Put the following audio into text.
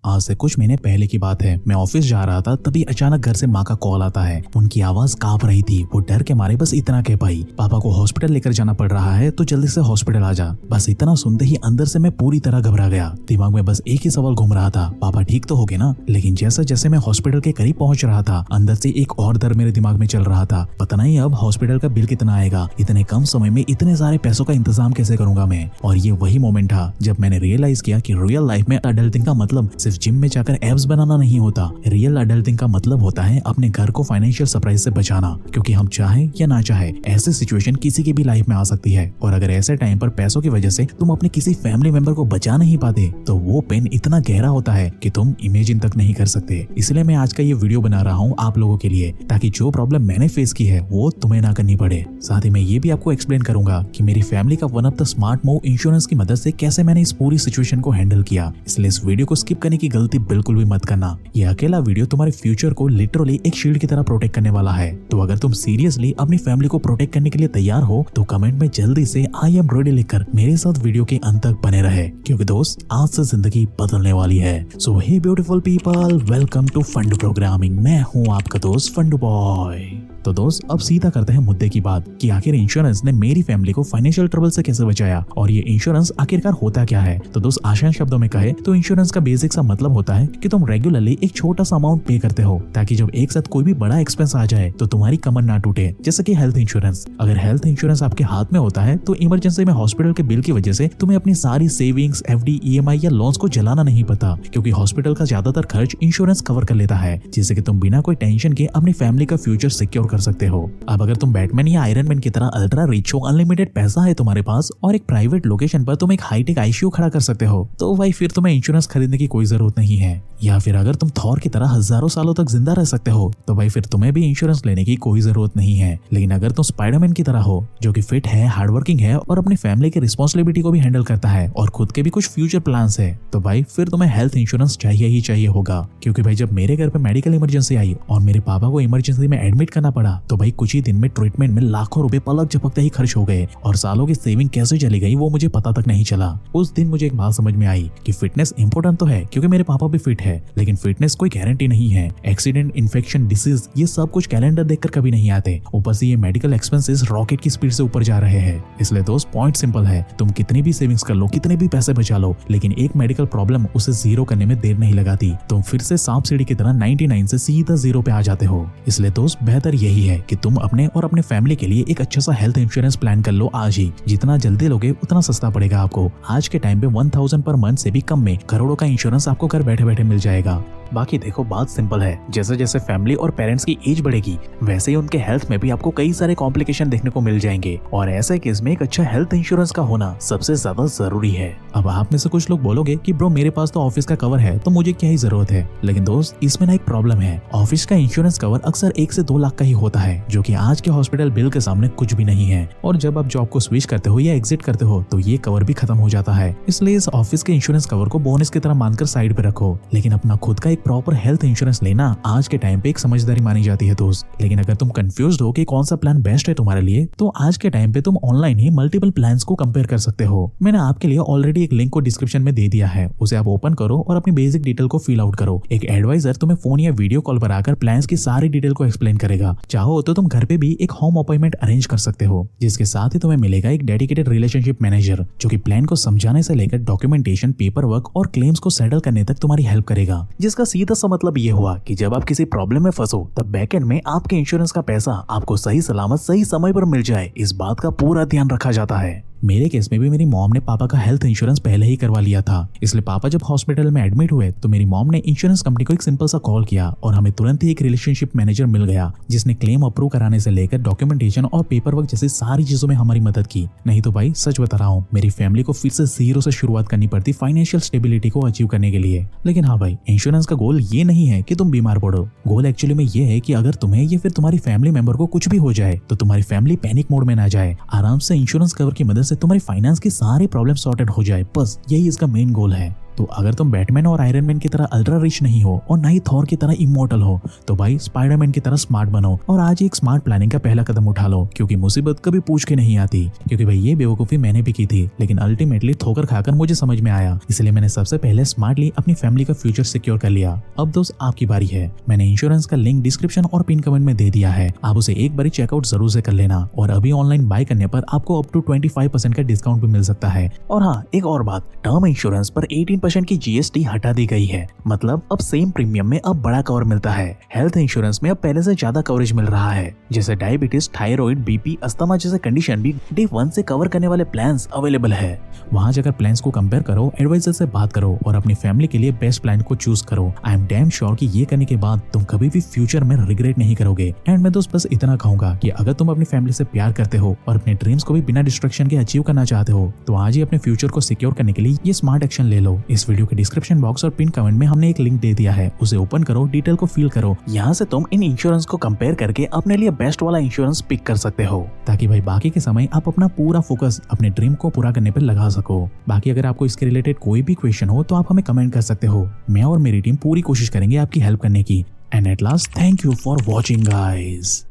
आज से कुछ महीने पहले की बात है। मैं ऑफिस जा रहा था, तभी अचानक घर से माँ का कॉल आता है। उनकी आवाज कांप रही थी। वो डर के मारे बस इतना कह पाई, पापा को हॉस्पिटल लेकर जाना पड़ रहा है, तो जल्दी से हॉस्पिटल आ जा। बस इतना सुनते ही अंदर से मैं पूरी तरह घबरा गया। दिमाग में बस एक ही सवाल घूम रहा था, पापा ठीक तो हो गए ना? लेकिन जैसे जैसे मैं हॉस्पिटल के करीब पहुंच रहा था, अंदर से एक और डर मेरे दिमाग में चल रहा था। पता नहीं अब हॉस्पिटल का बिल कितना आएगा, इतने कम समय में इतने सारे पैसों का इंतजाम कैसे करूंगा मैं। और ये वही मोमेंट था जब मैंने रियलाइज किया कि रियल लाइफ में अडल्टिंग का मतलब सिर्फ जिम में जाकर एब्स बनाना नहीं होता। रियल अडल्टिंग का मतलब होता है अपने घर को फाइनेंशियल सरप्राइज से बचाना, क्योंकि हम चाहे या ना चाहे ऐसी सिचुएशन किसी की भी लाइफ में आ सकती है। और अगर ऐसे टाइम पर पैसों की वजह से तुम अपने किसी फैमिली मेंबर को बचा नहीं पाते, तो वो पेन इतना गहरा होता है कि तुम इमेजिन तक नहीं कर सकते। इसलिए मैं आज का ये वीडियो बना रहा हूँ आप लोगों के लिए, ताकि जो प्रॉब्लम मैंने फेस की है वो तुम्हें ना करनी पड़े। साथ ही मैं ये भी आपको एक्सप्लेन करूंगा कि मेरी फैमिली का one of the smart move insurance की मदद से कैसे मैंने इस पूरी सिचुएशन को हैंडल किया। इसलिए इस वीडियो को स्किप करने की गलती बिल्कुल भी मत करना। ये अकेला वीडियो तुम्हारे फ्यूचर को लिटरली एक शील्ड की तरह प्रोटेक्ट करने वाला है। तो अगर तुम सीरियसली अपनी फैमिली को प्रोटेक्ट करने के लिए तैयार हो, तो कमेंट में जल्दी से आई एम रेडी लिखकर मेरे साथ वीडियो के अंत तक बने रहे, क्योंकि दोस्त आज से जिंदगी बदलने वाली है। So hey beautiful people, welcome to fund programming. मैं हूँ आपका दोस्त फंड बॉय। तो दोस्त अब सीधा करते हैं मुद्दे की बात कि आखिर इंश्योरेंस ने मेरी फैमिली को फाइनेंशियल ट्रबल से कैसे बचाया, और ये इंश्योरेंस आखिरकार होता क्या है। तो दोस्त आसान शब्दों में कहे तो इंश्योरेंस का बेसिक सा मतलब होता है कि तुम रेगुलरली एक छोटा सा अमाउंट पे करते हो, ताकि जब एक साथ कोई भी बड़ा एक्सपेंस आ जाए तो तुम्हारी कमर ना टूटे। जैसे कि हेल्थ इंश्योरेंस। अगर हेल्थ इंश्योरेंस आपके हाथ में होता है तो इमरजेंसी में हॉस्पिटल के बिल की वजह से तुम्हें अपनी सारी सेविंग्स, एफडी, ईएमआई या लोन्स को जलाना नहीं पड़ता, क्योंकि हॉस्पिटल का ज्यादातर खर्च इंश्योरेंस कवर कर लेता है, जिससे कि तुम बिना कोई टेंशन के अपनी फैमिली का फ्यूचर सिक्योर कर सकते हो। अब अगर तुम बैटमैन या आयरन मैन की तरह अल्ट्रा रिच हो, अनलिमिटेड पैसा है तुम्हारे पास और एक प्राइवेट लोकेशन पर तुम एक हाईटेक आईसीयू खड़ा कर सकते हो, तो भाई फिर तुम्हें इंश्योरेंस खरीदने की कोई जरूरत नहीं है। या फिर अगर तुम थॉर की तरह हजारों सालों तक जिंदा रह सकते हो, तो भाई फिर तुम्हें भी इंश्योरेंस लेने की कोई जरूरत नहीं है। लेकिन अगर तुम स्पाइडरमैन की तरह हो, जो कि फिट है, हार्डवर्किंग है और अपनी फैमिली की रिस्पॉन्सिबिलिटी को भी हैंडल करता है और खुद के भी कुछ फ्यूचर प्लान्स है, तो भाई फिर तुम्हें हेल्थ इंश्योरेंस चाहिए ही चाहिए होगा। क्योंकि भाई जब मेरे घर पे मेडिकल इमरजेंसी आई और मेरे पापा को इमरजेंसी में एडमिट करना पड़ा, तो भाई कुछ ही दिन में ट्रीटमेंट में लाखों रुपए पलक झपकते ही खर्च हो गए, और सालों की सेविंग कैसे चली गई वो मुझे पता तक नहीं चला। उस दिन मुझे एक बात समझ में आई कि फिटनेस इंपॉर्टेंट तो है, क्योंकि मेरे पापा भी फिट है, लेकिन फिटनेस कोई गारंटी नहीं है। एक्सीडेंट, इन्फेक्शन, डिसीज, ये सब कुछ कैलेंडर देखकर कभी नहीं आते। ऊपर से ये मेडिकल एक्सपेंसेस रॉकेट की स्पीड से ऊपर जा रहे हैं। इसलिए दोस्त पॉइंट सिंपल है, तुम कितनी भी सेविंग्स कर लो, कितने भी पैसे बचा लो, लेकिन एक मेडिकल प्रॉब्लम उसे जीरो करने में देर नहीं लगाती। तुम फिर से सांप सीढ़ी की तरह 99 से सीधा जीरो पे आ जाते हो। इसलिए दोस्त बेहतर यही है कि तुम अपने और अपने फैमिली के लिए एक अच्छा सा हेल्थ इंश्योरेंस प्लान कर लो आज ही। जितना जल्दी लोगे उतना सस्ता पड़ेगा आपको। आज के टाइम पे 1000 पर मंथ से भी कम में करोड़ों का इंश्योरेंस आपको घर बैठे बैठे मिल जाएगा। बाकी देखो बात सिंपल है, जैसे जैसे फैमिली और पेरेंट्स की एज बढ़ेगी, वैसे ही उनके हेल्थ में भी आपको कई सारे कॉम्प्लिकेशन देखने को मिल जाएंगे, और ऐसे केस में एक अच्छा हेल्थ इंश्योरेंस का होना सबसे ज्यादा जरूरी है। अब आप में से कुछ लोग बोलोगे कि ब्रो मेरे पास तो ऑफिस का कवर है, तो मुझे क्या ही जरूरत है। लेकिन दोस्त इसमें ना एक प्रॉब्लम है। ऑफिस का इंश्योरेंस कवर अक्सर 1 से 2 लाख का ही होता है, जो कि आज के हॉस्पिटल बिल के सामने कुछ भी नहीं है। और जब आप जॉब को स्विच करते हो या एग्जिट करते हो, तो ये कवर भी खत्म हो जाता है। इसलिए इस ऑफिस के इंश्योरेंस कवर को बोनस की तरह मानकर साइड पे रखो, लेकिन अपना खुद का एक प्रॉपर हेल्थ इंश्योरेंस लेना आज के टाइम पे एक समझदारी मानी जाती है दोस्त। लेकिन अगर तुम कंफ्यूज्ड हो कि कौन सा प्लान बेस्ट है तुम्हारे लिए, तो आज के टाइम पे तुम ऑनलाइन ही मल्टीपल प्लान्स को कंपेयर कर सकते हो। मैंने आपके लिए ऑलरेडी एक लिंक को डिस्क्रिप्शन में दे दिया है, उसे आप ओपन करो और अपनी बेसिक डिटेल को फिल आउट करो। एक एडवाइजर तुम्हें फोन या वीडियो कॉल पर आकर प्लान्स की सारी डिटेल को एक्सप्लेन करेगा। चाहो तो तुम घर पे भी एक होम अपॉइंटमेंट अरेंज कर सकते हो, जिसके साथ ही तुम्हें मिलेगा एक डेडिकेटेड रिलेशनशिप मैनेजर, जो कि प्लान को समझाने से लेकर डॉक्यूमेंटेशन, पेपर वर्क और क्लेम्स को सेटल करने तक तुम्हारी हेल्प करेगा। जिसका सीधा सा मतलब ये हुआ कि जब आप किसी प्रॉब्लम में फंसो, तब बैकएंड में आपके इंश्योरेंस का पैसा आपको सही सलामत सही समय पर मिल जाए, इस बात का पूरा ध्यान रखा जाता है। मेरे केस में भी मेरी मॉम ने पापा का हेल्थ इंश्योरेंस पहले ही करवा लिया था, इसलिए पापा जब हॉस्पिटल में एडमिट हुए तो मेरी मॉम ने इंश्योरेंस कंपनी को एक सिंपल सा कॉल किया और हमें तुरंत ही एक रिलेशनशिप मैनेजर मिल गया, जिसने क्लेम अप्रूव कराने से लेकर डॉक्यूमेंटेशन और पेपर वर्क जैसी सारी चीजों में हमारी मदद की। नहीं तो भाई सच बता रहा हूँ, मेरी फैमिली को फिर से जीरो से शुरुआत करनी पड़ती फाइनेंशियल स्टेबिलिटी को अचीव करने के लिए। लेकिन हाँ भाई, इंश्योरेंस का गोल ये नहीं है कि तुम बीमार पड़ो। गोल एक्चुअली में ये है कि अगर तुम्हें या फिर तुम्हारी फैमिली मेंबर को कुछ भी हो जाए, तो तुम्हारी फैमिली पैनिक मोड में ना जाए। आराम से इंश्योरेंस कवर की मदद से तुम्हारी फाइनेंस की सारी प्रॉब्लम सॉर्टेड हो जाए, बस यही इसका मेन गोल है। तो अगर तुम बैटमैन और आयरन मैन की तरह अल्ट्रा रिच नहीं हो और ना ही थॉर की तरह इमोर्टल हो तो भाई स्पाइडरमैन की तरह स्मार्ट बनो और आज एक स्मार्ट प्लानिंग का पहला कदम उठा लो, क्योंकि मुसीबत कभी पूछ के नहीं आती। क्योंकि भाई ये बेवकूफी मैंने भी की थी, लेकिन अल्टीमेटली ठोकर खाकर मुझे समझ में आया, इसलिए मैंने सबसे पहले स्मार्टली अपनी फैमिली का फ्यूचर सिक्योर कर लिया। अब दोस्त आपकी बारी है। मैंने इंश्योरेंस का लिंक डिस्क्रिप्शन और पिन कमेंट में दे दिया है, आप उसे एक बारी चेकआउट जरूर से कर लेना। और अभी ऑनलाइन बाय करने पर आपको अप टू 25% का डिस्काउंट भी मिल सकता है। और हाँ, एक और बात, टर्म इंश्योरेंस पर 18% की GST हटा दी गई है, मतलब अब सेम प्रीमियम में अब बड़ा कवर मिलता है। हेल्थ इंश्योरेंस में अब पहले से ज्यादा कवरेज मिल रहा है, जैसे डायबिटीज, थायराइड, बीपी, अस्थमा जैसे कंडीशन भी डे 1 से कवर करने वाले प्लान्स अवेलेबल है। वहाँ जाकर प्लान्स को कंपेयर करो, एडवाइजर से बात करो और अपनी फैमिली के लिए बेस्ट प्लान को चूज करो। आई एम डैम श्योर कि ये करने के बाद तुम कभी भी फ्यूचर में रिग्रेट नहीं करोगे। एंड मैं दोस्त बस इतना कहूंगा कि अगर तुम अपनी फैमिली से प्यार करते हो और अपने ड्रीम्स को भी बिना डिस्ट्रैक्शन के अचीव करना चाहते हो तो आज ही अपने फ्यूचर को सिक्योर करने के लिए ये स्मार्ट एक्शन ले लो। इस वीडियो के डिस्क्रिप्शन बॉक्स और पिन कमेंट में हमने एक लिंक दे दिया है, उसे ओपन करो, डिटेल को फिल करो। यहाँ से तुम इन इंश्योरेंस को कंपेयर करके अपने लिए बेस्ट वाला इंश्योरेंस पिक कर सकते हो, ताकि भाई बाकी के समय आप अपना पूरा फोकस अपने ड्रीम को पूरा करने पर लगा सको। बाकी अगर आपको इसके रिलेटेड कोई भी क्वेश्चन हो तो आप हमें कमेंट कर सकते हो। मैं और मेरी टीम पूरी कोशिश करेंगे आपकी हेल्प करने की। And at last, thank you for watching guys.